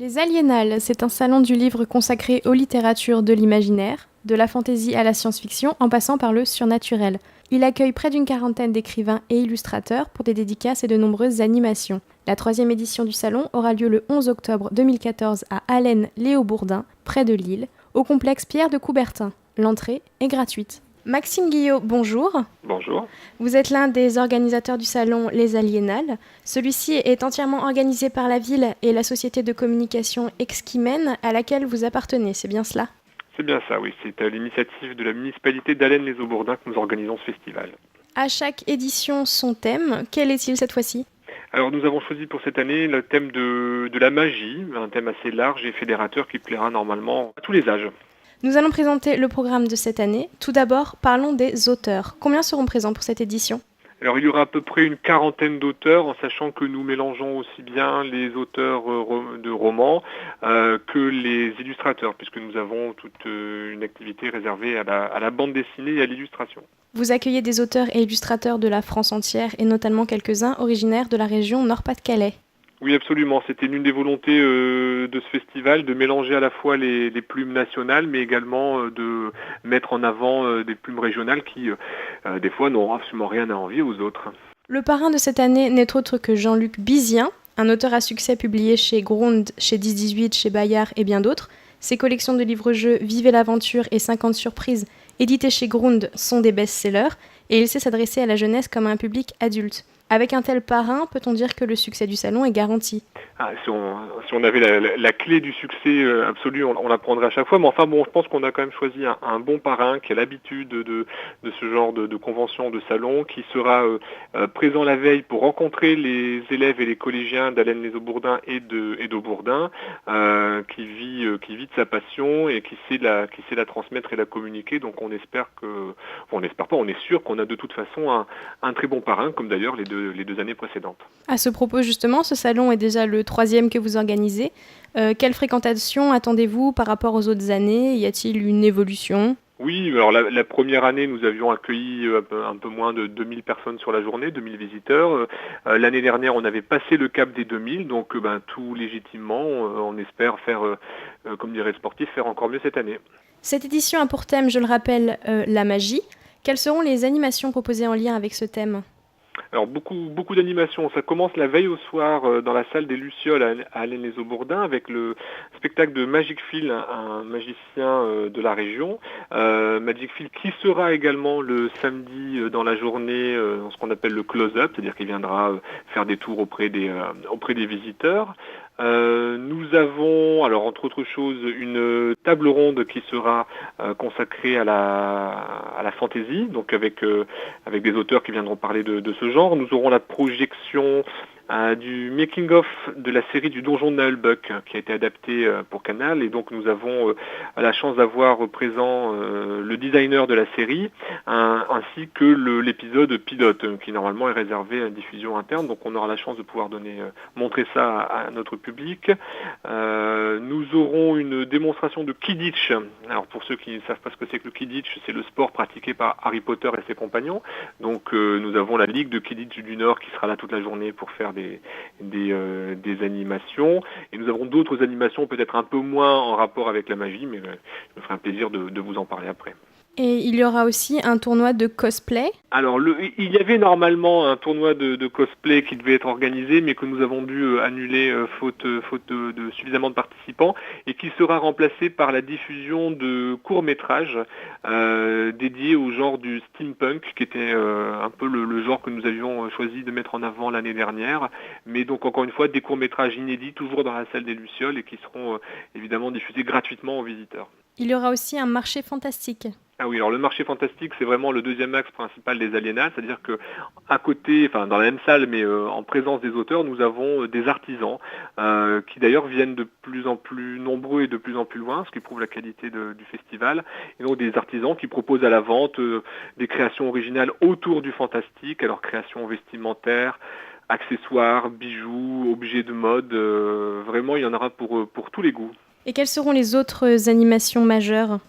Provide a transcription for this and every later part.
Les Aliénales, c'est un salon du livre consacré aux littératures de l'imaginaire, de la fantaisie à la science-fiction, en passant par le surnaturel. Il accueille près d'une quarantaine d'écrivains et illustrateurs pour des dédicaces et de nombreuses animations. La 3e édition du salon aura lieu le 11 octobre 2014 à Allen-Léo-Bourdin, près de Lille, au complexe Pierre de Coubertin. L'entrée est gratuite. Maxime Guillot, bonjour. Bonjour. Vous êtes l'un des organisateurs du salon Les Aliénales. Celui-ci est entièrement organisé par la ville et la société de communication Exquimen à laquelle vous appartenez, c'est bien cela ? C'est bien ça, oui. C'est à l'initiative de la municipalité d'Allen-les-Aubourdins que nous organisons ce festival. À chaque édition, son thème. Quel est-il cette fois-ci ? Alors nous avons choisi pour cette année le thème de la magie, un thème assez large et fédérateur qui plaira normalement à tous les âges. Nous allons présenter le programme de cette année. Tout d'abord, parlons des auteurs. Combien seront présents pour cette édition ? Alors il y aura à peu près une quarantaine d'auteurs, en sachant que nous mélangeons aussi bien les auteurs de romans que les illustrateurs, puisque nous avons toute une activité réservée à la bande dessinée et à l'illustration. Vous accueillez des auteurs et illustrateurs de la France entière, et notamment quelques-uns originaires de la région Nord-Pas-de-Calais. Oui, absolument. C'était l'une des volontés de ce festival, de mélanger à la fois les plumes nationales, mais également de mettre en avant des plumes régionales qui, des fois, n'auront absolument rien à envier aux autres. Le parrain de cette année n'est autre que Jean-Luc Bizien, un auteur à succès publié chez Grund, chez 10-18, chez Bayard et bien d'autres. Ses collections de livres-jeux Vivez l'aventure et 50 surprises, éditées chez Grund, sont des best-sellers, et il sait s'adresser à la jeunesse comme à un public adulte. Avec un tel parrain, peut-on dire que le succès du salon est garanti ? Si on avait la clé du succès absolu, on la prendrait à chaque fois. Mais enfin bon, je pense qu'on a quand même choisi un bon parrain qui a l'habitude de ce genre de convention, de salon, qui sera présent la veille pour rencontrer les élèves et les collégiens d'Allen-les-Aubourdins et d'Aubourdin, qui vit de sa passion et qui sait la transmettre et la communiquer. Donc on espère on est sûr qu'on a de toute façon un très bon parrain, comme d'ailleurs les deux années précédentes. À ce propos justement, ce salon est déjà le 3e que vous organisez. Quelle fréquentation attendez-vous par rapport aux autres années ? Y a-t-il une évolution ? Oui, alors la première année, nous avions accueilli un peu moins de 2000 personnes sur la journée, 2000 visiteurs. L'année dernière, on avait passé le cap des 2000, donc tout légitimement, on espère faire, comme dirait le sportif, faire encore mieux cette année. Cette édition a pour thème, je le rappelle, la magie. Quelles seront les animations proposées en lien avec ce thème ? Alors beaucoup d'animations. Ça commence la veille au soir dans la salle des Lucioles à Allen-les-Aubourdins avec le spectacle de Magic Phil, un magicien de la région. Magic Phil qui sera également le samedi dans la journée dans ce qu'on appelle le close-up, c'est-à-dire qu'il viendra faire des tours auprès des visiteurs. Nous avons, alors entre autres choses, une table ronde qui sera consacrée à la fantaisie, donc avec des auteurs qui viendront parler de ce genre. Nous aurons la projection du making-of de la série du Donjon de Nullbuck qui a été adaptée pour Canal, et donc nous avons la chance d'avoir présent le designer de la série ainsi que l'épisode pilote qui normalement est réservé à une diffusion interne, donc on aura la chance de pouvoir montrer ça à notre public. Nous aurons une démonstration de Quidditch. Alors pour ceux qui ne savent pas ce que c'est que le Quidditch, c'est le sport pratiqué par Harry Potter et ses compagnons, donc nous avons la Ligue de Quidditch du Nord qui sera là toute la journée pour faire des animations, et nous avons d'autres animations peut-être un peu moins en rapport avec la magie, mais je me ferai un plaisir de vous en parler après. Et il y aura aussi un tournoi de cosplay. Alors, il y avait normalement un tournoi de cosplay qui devait être organisé, mais que nous avons dû annuler faute de suffisamment de participants, et qui sera remplacé par la diffusion de courts-métrages dédiés au genre du steampunk, qui était un peu le genre que nous avions choisi de mettre en avant l'année dernière. Mais donc, encore une fois, des courts-métrages inédits, toujours dans la salle des Lucioles, et qui seront évidemment diffusés gratuitement aux visiteurs. Il y aura aussi un marché fantastique. Ah oui, alors le marché fantastique, c'est vraiment le deuxième axe principal des Aliénales, c'est-à-dire que à côté, enfin dans la même salle, mais en présence des auteurs, nous avons des artisans qui d'ailleurs viennent de plus en plus nombreux et de plus en plus loin, ce qui prouve la qualité du festival. Et donc des artisans qui proposent à la vente des créations originales autour du fantastique, alors créations vestimentaires, accessoires, bijoux, objets de mode, vraiment il y en aura pour tous les goûts. Et quelles seront les autres animations majeures ?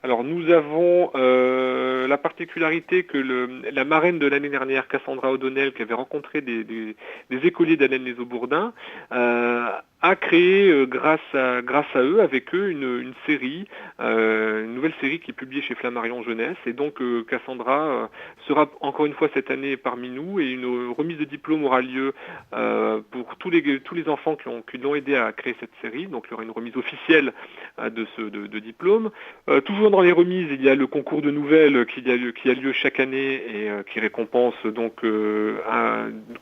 Alors nous avons la particularité que la marraine de l'année dernière, Cassandra O'Donnell, qui avait rencontré des écoliers d'Allen-les-Aubourdins, a créé, grâce à eux, avec eux, une série, une nouvelle série qui est publiée chez Flammarion Jeunesse. Et donc Cassandra sera encore une fois cette année parmi nous, et une remise de diplôme aura lieu pour tous les enfants qui l'ont aidé à créer cette série. Donc il y aura une remise officielle de diplôme. Toujours dans les remises, il y a le concours de nouvelles qui a lieu chaque année et qui récompense donc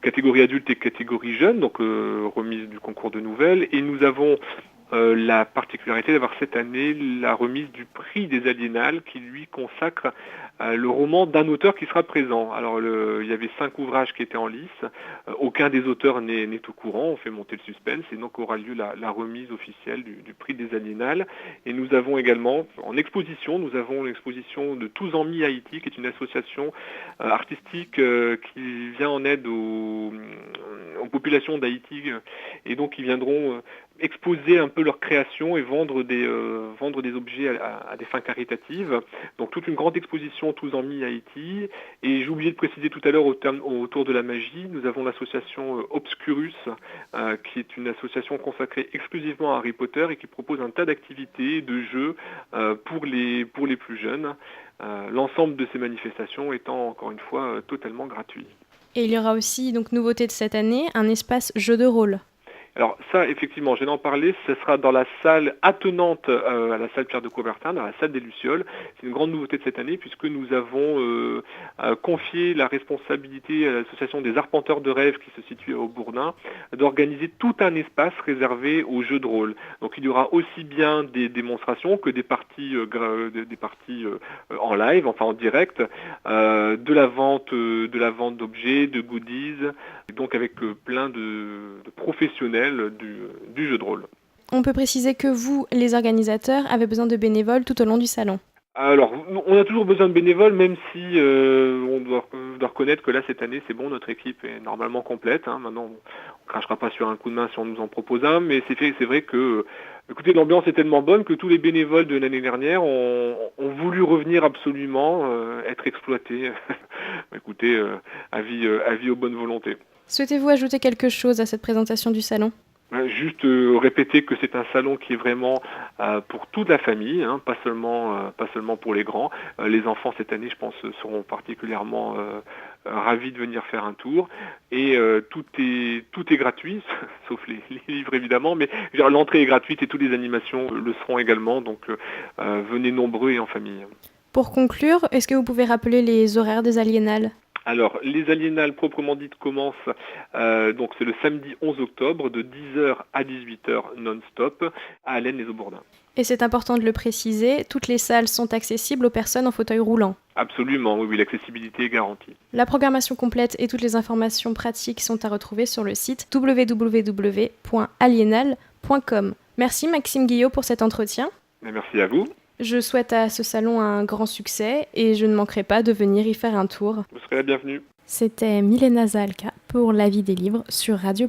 catégorie adulte et catégorie jeune, donc remise du concours de nouvelles. Et nous avons la particularité d'avoir cette année la remise du prix des Aliénales qui lui consacre le roman d'un auteur qui sera présent. Alors il y avait 5 ouvrages qui étaient en lice, aucun des auteurs n'est au courant, on fait monter le suspense, et donc aura lieu la remise officielle du prix des Aliénales. Et nous avons également en exposition, l'exposition de Tous en Mi Haïti, qui est une association artistique qui vient en aide aux populations d'Haïti, et donc ils viendront exposer un peu leur création et vendre des objets à des fins caritatives. Donc toute une grande exposition Tous en Mi Haïti. Et j'ai oublié de préciser tout à l'heure autour de la magie, nous avons l'association Obscurus, qui est une association consacrée exclusivement à Harry Potter et qui propose un tas d'activités, de jeux pour les plus jeunes. L'ensemble de ces manifestations étant encore une fois totalement gratuit. Et il y aura aussi, donc nouveauté de cette année, un espace jeu de rôle. Alors ça, effectivement, je viens d'en parler, ce sera dans la salle attenante à la salle Pierre de Coubertin, dans la salle des Lucioles. C'est une grande nouveauté de cette année puisque nous avons confié la responsabilité à l'association des arpenteurs de rêve qui se situe à Aubourdin d'organiser tout un espace réservé aux jeux de rôle. Donc il y aura aussi bien des démonstrations que des parties en live, enfin en direct, de la vente d'objets, de goodies, et donc avec plein de professionnels du jeu de rôle. On peut préciser que vous, les organisateurs, avez besoin de bénévoles tout au long du salon. Alors, on a toujours besoin de bénévoles, même si on doit reconnaître que là, cette année, c'est bon, notre équipe est normalement complète. Maintenant, on ne crachera pas sur un coup de main si on nous en propose un, mais c'est vrai que, écoutez, l'ambiance est tellement bonne que tous les bénévoles de l'année dernière ont voulu revenir absolument, être exploités. Écoutez, avis aux bonnes volontés. Souhaitez-vous ajouter quelque chose à cette présentation du salon ? Juste répéter que c'est un salon qui est vraiment pour toute la famille, pas seulement pour les grands. Les enfants cette année, je pense, seront particulièrement ravis de venir faire un tour. Et tout est gratuit, sauf les livres évidemment, mais l'entrée est gratuite et toutes les animations le seront également. Donc venez nombreux et en famille. Pour conclure, est-ce que vous pouvez rappeler les horaires des Aliénales ? Alors, les Aliénales proprement dites commencent, donc c'est le samedi 11 octobre de 10h à 18h non-stop à Allennes-les-Aubourdins. Et c'est important de le préciser, toutes les salles sont accessibles aux personnes en fauteuil roulant. Absolument, oui, l'accessibilité est garantie. La programmation complète et toutes les informations pratiques sont à retrouver sur le site www.alienal.com. Merci Maxime Guillot pour cet entretien. Et merci à vous. Je souhaite à ce salon un grand succès et je ne manquerai pas de venir y faire un tour. Vous serez la bienvenue. C'était Milena Zalka pour La Vie des livres sur Radio+.